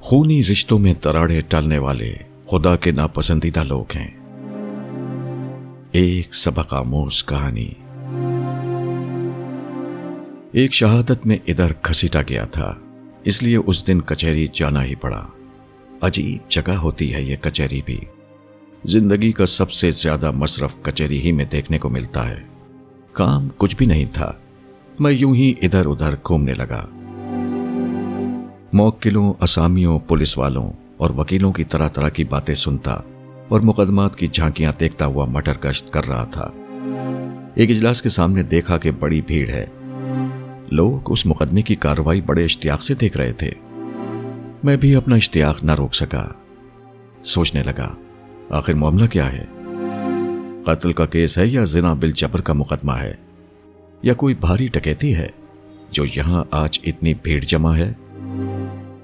خونی رشتوں میں دراڑیں ڈالنے والے خدا کے ناپسندیدہ لوگ ہیں۔ ایک سبق آموز کہانی۔ ایک شہادت میں ادھر گھسیٹا گیا تھا، اس لیے اس دن کچہری جانا ہی پڑا۔ عجیب جگہ ہوتی ہے یہ کچہری بھی۔ زندگی کا سب سے زیادہ مصرف کچہری ہی میں دیکھنے کو ملتا ہے۔ کام کچھ بھی نہیں تھا، میں یوں ہی ادھر ادھر گھومنے لگا۔ موکلوں، اسامیوں، پولیس والوں اور وکیلوں کی طرح طرح کی باتیں سنتا اور مقدمات کی جھانکیاں دیکھتا ہوا مٹر گشت کر رہا تھا۔ ایک اجلاس کے سامنے دیکھا کہ بڑی بھیڑ ہے۔ لوگ اس مقدمے کی کارروائی بڑے اشتیاق سے دیکھ رہے تھے۔ میں بھی اپنا اشتیاق نہ روک سکا۔ سوچنے لگا، آخر معاملہ کیا ہے؟ قتل کا کیس ہے یا زنا بالجبر کا مقدمہ ہے، یا کوئی بھاری ڈکیتی ہے جو یہاں آج اتنی بھیڑ جمع ہے؟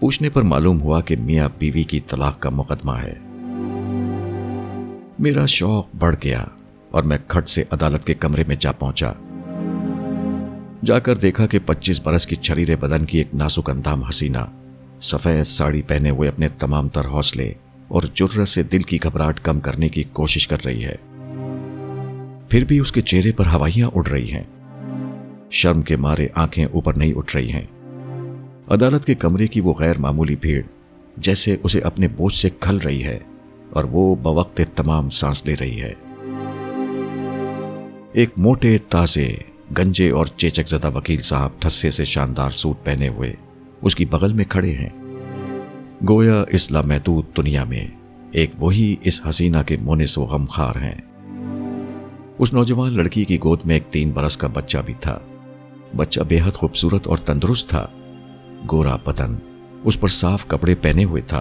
پوچھنے پر معلوم ہوا کہ میاں بیوی کی طلاق کا مقدمہ ہے۔ میرا شوق بڑھ گیا اور میں کھٹ سے عدالت کے کمرے میں جا پہنچا۔ جا کر دیکھا کہ 25 برس کی چھریرے بدن کی ایک نازک اندام حسینہ سفید ساڑی پہنے ہوئے اپنے تمام تر حوصلے اور جرأت سے دل کی گھبراہٹ کم کرنے کی کوشش کر رہی ہے۔ پھر بھی اس کے چہرے پر ہوائیاں اڑ رہی ہیں۔ شرم کے مارے آنکھیں اوپر نہیں اٹھ رہی ہیں۔ عدالت کے کمرے کی وہ غیر معمولی بھیڑ جیسے اسے اپنے بوجھ سے کھل رہی ہے اور وہ بوقت تمام سانس لے رہی ہے۔ ایک موٹے، تازے، گنجے اور چیچک زدہ وکیل صاحب ٹھسے سے شاندار سوٹ پہنے ہوئے اس کی بغل میں کھڑے ہیں۔ گویا اس لامحدود دنیا میں ایک وہی اس حسینہ کے مونس و غمخوار ہیں۔ اس نوجوان لڑکی کی گود میں ایک 3 برس کا بچہ بھی تھا۔ بچہ بے حد خوبصورت اور تندرست تھا۔ گورا بدن، اس پر صاف کپڑے پہنے ہوئے تھا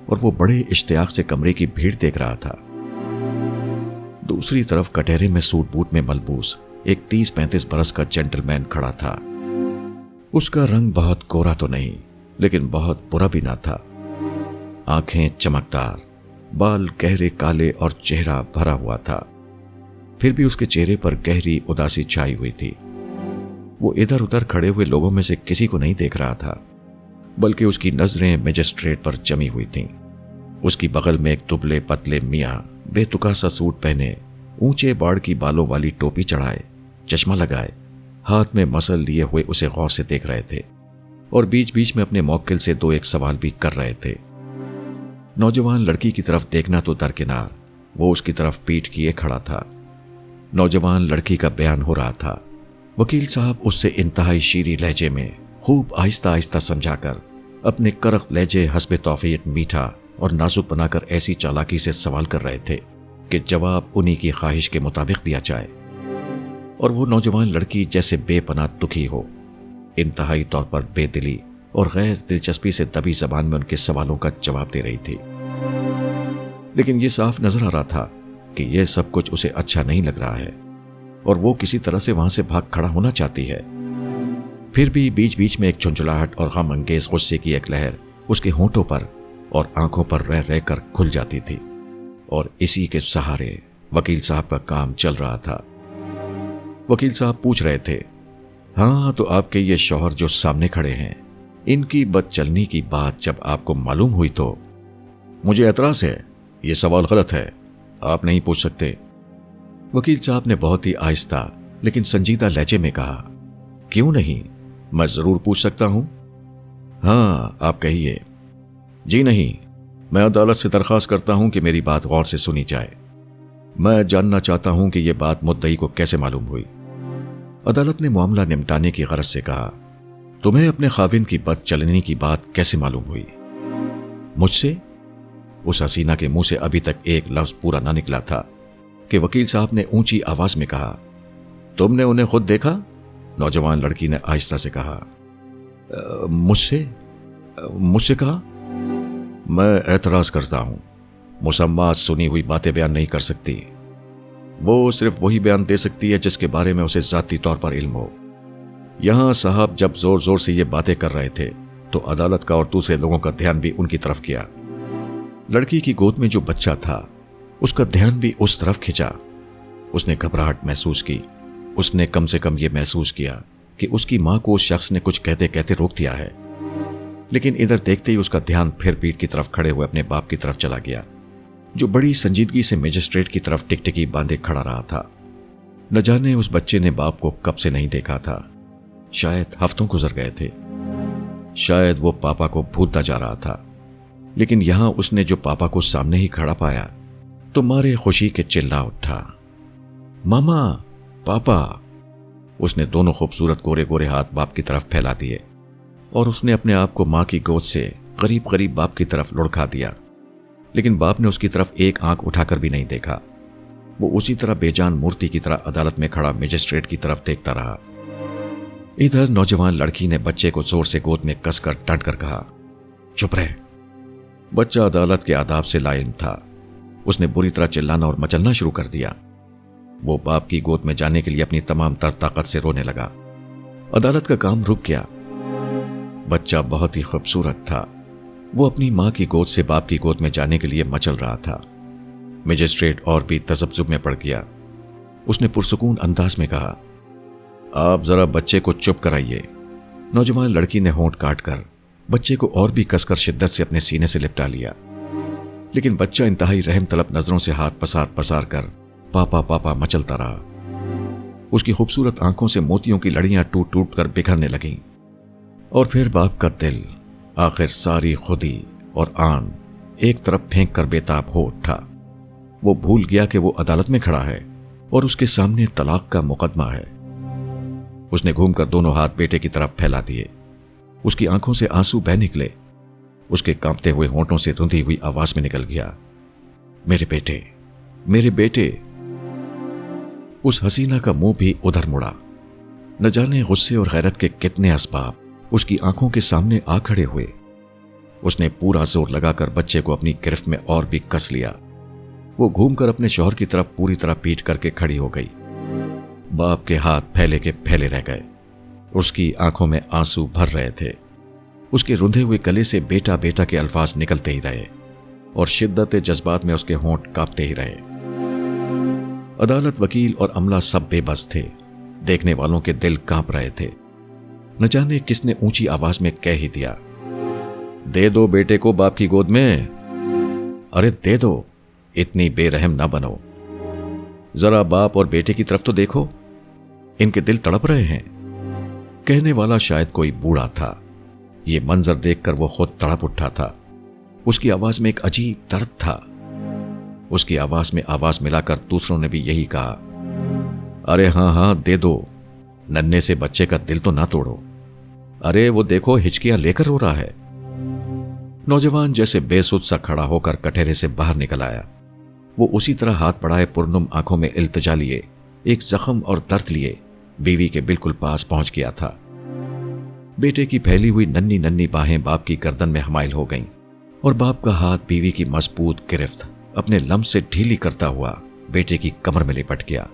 اور وہ بڑے اشتیاق سے کمرے کی بھیڑ دیکھ رہا تھا۔ دوسری طرف کٹہرے میں سوٹ بوٹ میں ملبوس ایک 30-35 برس کا جینٹل مین کھڑا تھا۔ اس کا رنگ بہت گورا تو نہیں، لیکن بہت برا بھی نہ تھا۔ آنکھیں چمکدار، بال گہرے کالے اور چہرہ بھرا ہوا تھا۔ پھر بھی اس کے چہرے پر گہری اداسی چھائی ہوئی تھی۔ وہ ادھر ادھر کھڑے ہوئے لوگوں میں سے کسی کو نہیں دیکھ رہا تھا، بلکہ اس کی نظریں مجسٹریٹ پر جمی ہوئی تھیں۔ اس کی بغل میں ایک دبلے پتلے میاں بے تکا سا سوٹ پہنے، اونچے باڑ کی بالوں والی ٹوپی چڑھائے، چشمہ لگائے، ہاتھ میں مسل لیے ہوئے اسے غور سے دیکھ رہے تھے اور بیچ بیچ میں اپنے موکل سے 2-1 سوال بھی کر رہے تھے۔ نوجوان لڑکی کی طرف دیکھنا تو درکنار، وہ اس کی طرف پیٹھ کیے کھڑا تھا۔ نوجوان لڑکی کا بیان ہو رہا تھا۔ وکیل صاحب اس سے انتہائی شیریں لہجے میں خوب آہستہ آہستہ سمجھا کر اپنے کرخت لہجے حسب توفیق میٹھا اور نازک بنا کر ایسی چالاکی سے سوال کر رہے تھے کہ جواب انہی کی خواہش کے مطابق دیا جائے، اور وہ نوجوان لڑکی جیسے بے پناہ دکھی ہو، انتہائی طور پر بے دلی اور غیر دلچسپی سے دبی زبان میں ان کے سوالوں کا جواب دے رہی تھی۔ لیکن یہ صاف نظر آ رہا تھا کہ یہ سب کچھ اسے اچھا نہیں لگ رہا ہے اور وہ کسی طرح سے وہاں سے بھاگ کھڑا ہونا چاہتی ہے۔ پھر بھی بیچ بیچ میں ایک جھنجھلاہٹ اور غم انگیز غصے کی ایک لہر اس کے ہونٹوں پر اور آنکھوں پر رہ رہ کر کھل جاتی تھی، اور اسی کے سہارے وکیل صاحب کا کام چل رہا تھا۔ وکیل صاحب پوچھ رہے تھے، ہاں تو آپ کے یہ شوہر جو سامنے کھڑے ہیں، ان کی بد چلنی کی بات جب آپ کو معلوم ہوئی تو؟ مجھے اعتراض ہے، یہ سوال غلط ہے، آپ نہیں پوچھ سکتے۔ وکیل صاحب نے بہت ہی آہستہ لیکن سنجیدہ لہجے میں کہا، کیوں نہیں؟ میں ضرور پوچھ سکتا ہوں۔ ہاں، آپ کہیے۔ جی نہیں، میں عدالت سے درخواست کرتا ہوں کہ میری بات غور سے سنی جائے۔ میں جاننا چاہتا ہوں کہ یہ بات مدعی کو کیسے معلوم ہوئی۔ عدالت نے معاملہ نمٹانے کی غرض سے کہا، تمہیں اپنے خاوند کی بد چلنی کی بات کیسے معلوم ہوئی؟ مجھ سے؟ اس حسینہ کے منہ سے ابھی تک ایک لفظ پورا نہ نکلا تھا کہ وکیل صاحب نے اونچی آواز میں کہا، تم نے انہیں خود دیکھا؟ نوجوان لڑکی نے آہستہ سے کہا، مجھ سے کہا؟ میں اعتراض کرتا ہوں، مسمات سنی ہوئی باتیں بیان نہیں کر سکتی۔ وہ صرف وہی بیان دے سکتی ہے جس کے بارے میں اسے ذاتی طور پر علم ہو۔ یہاں صاحب جب زور زور سے یہ باتیں کر رہے تھے تو عدالت کا اور دوسرے لوگوں کا دھیان بھی ان کی طرف کیا۔ لڑکی کی گود میں جو بچہ تھا اس کا دھیان بھی اس طرف کھنچا۔ اس نے گھبراہٹ محسوس کی۔ اس نے کم سے کم یہ محسوس کیا کہ اس کی ماں کو اس شخص نے کچھ کہتے کہتے روک دیا ہے۔ लेकिन इधर देखते ही उसका ध्यान फिर पीठ की तरफ खड़े हुए अपने बाप की तरफ चला गया, जो बड़ी संजीदगी से मजिस्ट्रेट की तरफ टिकटिकी बांधे खड़ा रहा था। न जाने उस बच्चे ने बाप को कब से नहीं देखा था। शायद हफ्तों गुजर गए थे। शायद वो पापा को भूलता जा रहा था। लेकिन यहां उसने जो पापा को सामने ही खड़ा पाया तो मारे खुशी के चिल्ला उठा, मामा, पापा। उसने दोनों खूबसूरत गोरे गोरे हाथ बाप की तरफ फैला दिए और उसने अपने आप को मां की गोद से करीब करीब बाप की तरफ लुढ़का दिया। लेकिन बाप ने उसकी तरफ एक आंख उठाकर भी नहीं देखा। वो उसी तरह बेजान मूर्ति की तरह अदालत में खड़ा मजिस्ट्रेट की तरफ देखता रहा। इधर नौजवान लड़की ने बच्चे को जोर से गोद में कसकर डांट कर कहा, चुप रहे। बच्चा अदालत के आदाब से लायन था। उसने बुरी तरह चिल्लाना और मचलना शुरू कर दिया। वो बाप की गोद में जाने के लिए अपनी तमाम तर ताकत से रोने लगा। अदालत का काम रुक गया। बच्चा बहुत ही खूबसूरत था। वो अपनी मां की गोद से बाप की गोद में जाने के लिए मचल रहा था। मजिस्ट्रेट और भी तजब्जुब में पड़ गया। उसने पुरसुकून अंदाज में कहा, आप जरा बच्चे को चुप कराइए। नौजवान लड़की ने होंठ काटकर बच्चे को और भी कसकर शिद्दत से अपने सीने से लिपटा लिया। लेकिन बच्चा इंतहाई रहम तलब नजरों से हाथ पसार पसार कर पापा पापा मचलता रहा। उसकी खूबसूरत आंखों से मोतियों की लड़ियां टूट टूट कर बिखरने लगीं। और फिर बाप का दिल आखिर सारी खुदी और आन एक तरफ फेंक कर बेताब हो उठा। वो भूल गया कि वो अदालत में खड़ा है और उसके सामने तलाक का मुकदमा है। उसने घूमकर दोनों हाथ बेटे की तरफ फैला दिए। उसकी आंखों से आंसू बह निकले। उसके कांपते हुए होंठों से रुंधी हुई आवाज में निकल गया, मेरे बेटे, मेरे बेटे। उस हसीना का मुंह भी उधर मुड़ा। न जाने गुस्से और गैरत के कितने असबाब उसकी आंखों के सामने आ खड़े हुए। उसने पूरा जोर लगाकर बच्चे को अपनी गिरफ्त में और भी कस लिया। वो घूमकर अपने शौहर की तरफ पूरी तरह पीट करके खड़ी हो गई। बाप के हाथ फैले के फैले रह गए। उसकी आंखों में आंसू भर रहे थे। उसके रुंधे हुए गले से बेटा बेटा के अल्फाज निकलते ही रहे और शिद्दत जज्बात में उसके होंठ कांपते ही रहे। अदालत, वकील और अमला सब बेबस थे। देखने वालों के दिल कांप रहे थे। न जाने किसने ऊंची आवाज में कह ही दिया, दे दो बेटे को बाप की गोद में। अरे दे दो, इतनी बेरहम ना बनो। जरा बाप और बेटे की तरफ तो देखो, इनके दिल तड़प रहे हैं। कहने वाला शायद कोई बूढ़ा था। ये मंजर देखकर वो खुद तड़प उठा था। उसकी आवाज में एक अजीब दर्द था। उसकी आवाज में आवाज मिलाकर दूसरों ने भी यही कहा, अरे हां हां दे दो, नन्हे से बच्चे का दिल तो ना तोड़ो। अरे वो देखो हिचकियां लेकर रो रहा है। नौजवान जैसे बेसुध सा खड़ा होकर कटहरे से बाहर निकल आया। वो उसी तरह हाथ बढ़ाए पुरनुम आंखों में इल्तिजा लिए, एक जख्म और दर्द लिए बीवी के बिल्कुल पास पहुंच गया था। बेटे की फैली हुई नन्ही नन्ही बाहें बाप की गर्दन में हमाइल हो गईं और बाप का हाथ बीवी की मजबूत गिरफ्त अपने लम्स से ढीली करता हुआ बेटे की कमर में लिपट गया।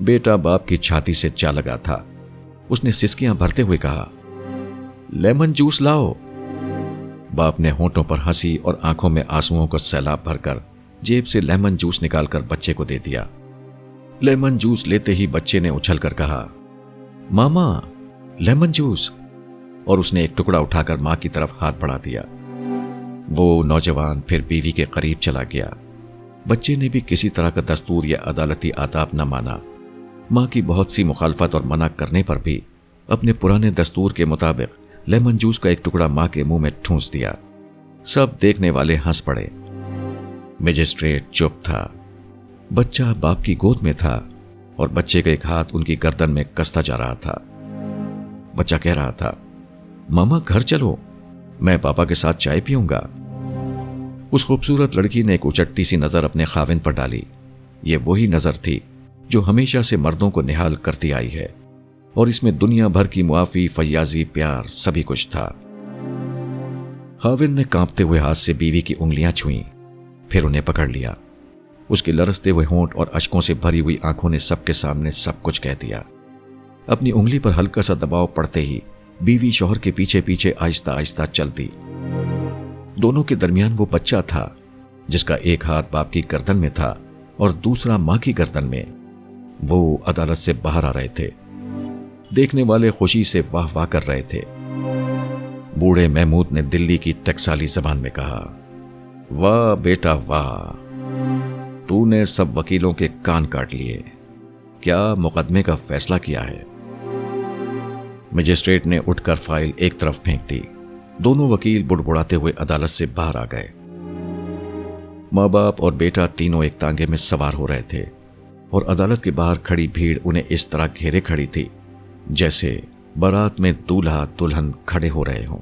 बेटा बाप की छाती से जा लगा था। उसने सिसकियां भरते हुए कहा, लेमन जूस लाओ। बाप ने होंठों पर हंसी और आंखों में आंसुओं को सैलाब भरकर जेब से लेमन जूस निकालकर बच्चे को दे दिया। लेमन जूस लेते ही बच्चे ने उछलकर कहा, मामा लेमन जूस। और उसने एक टुकड़ा उठाकर मां की तरफ हाथ बढ़ा दिया। वो नौजवान फिर बीवी के करीब चला गया। बच्चे ने भी किसी तरह का दस्तूर या अदालती आदाब न माना। मां की बहुत सी मुखालफत और मना करने पर भी अपने पुराने दस्तूर के मुताबिक लेमन जूस का एक टुकड़ा मां के मुंह में ठूंस दिया। सब देखने वाले हंस पड़े। मजिस्ट्रेट चुप था। बच्चा बाप की गोद में था और बच्चे का एक हाथ उनकी गर्दन में कसता जा रहा था। बच्चा कह रहा था, मामा घर चलो, मैं पापा के साथ चाय पीऊंगा। उस खूबसूरत लड़की ने एक उचटती सी नजर अपने खाविंद पर डाली। ये वही नजर थी जो हमेशा से मर्दों को निहाल करती आई है और इसमें दुनिया भर की मुआफी, फैयाजी, प्यार सभी कुछ था। खाविंद ने कांपते हुए हाथ से बीवी की उंगलियां छुईं, फिर उन्हें पकड़ लिया। उसके लरसते हुए होंठ और अश्कों से भरी हुई आंखों ने सबके सामने सब कुछ कह दिया। अपनी उंगली पर हल्का सा दबाव पड़ते ही बीवी शौहर के पीछे पीछे आहिस्ता आहिस्ता चलती। दोनों के दरमियान वो बच्चा था जिसका एक हाथ बाप की गर्दन में था और दूसरा मां की गर्दन में। वो अदालत से बाहर आ रहे थे। देखने वाले खुशी से वाह वाह कर रहे थे। बूढ़े महमूद ने दिल्ली की टकसाली जबान में कहा, वाह बेटा वाह, तूने सब वकीलों के कान काट लिए। क्या मुकदमे का फैसला किया है? मजिस्ट्रेट ने उठकर फाइल एक तरफ फेंक दी। दोनों वकील बुड़बुड़ाते हुए अदालत से बाहर आ गए। माँ बाप और बेटा तीनों एक तांगे में सवार हो रहे थे और अदालत के बाहर खड़ी भीड़ उन्हें इस तरह घेरे खड़ी थी जैसे बारात में दूल्हा दुल्हन खड़े हो रहे हों।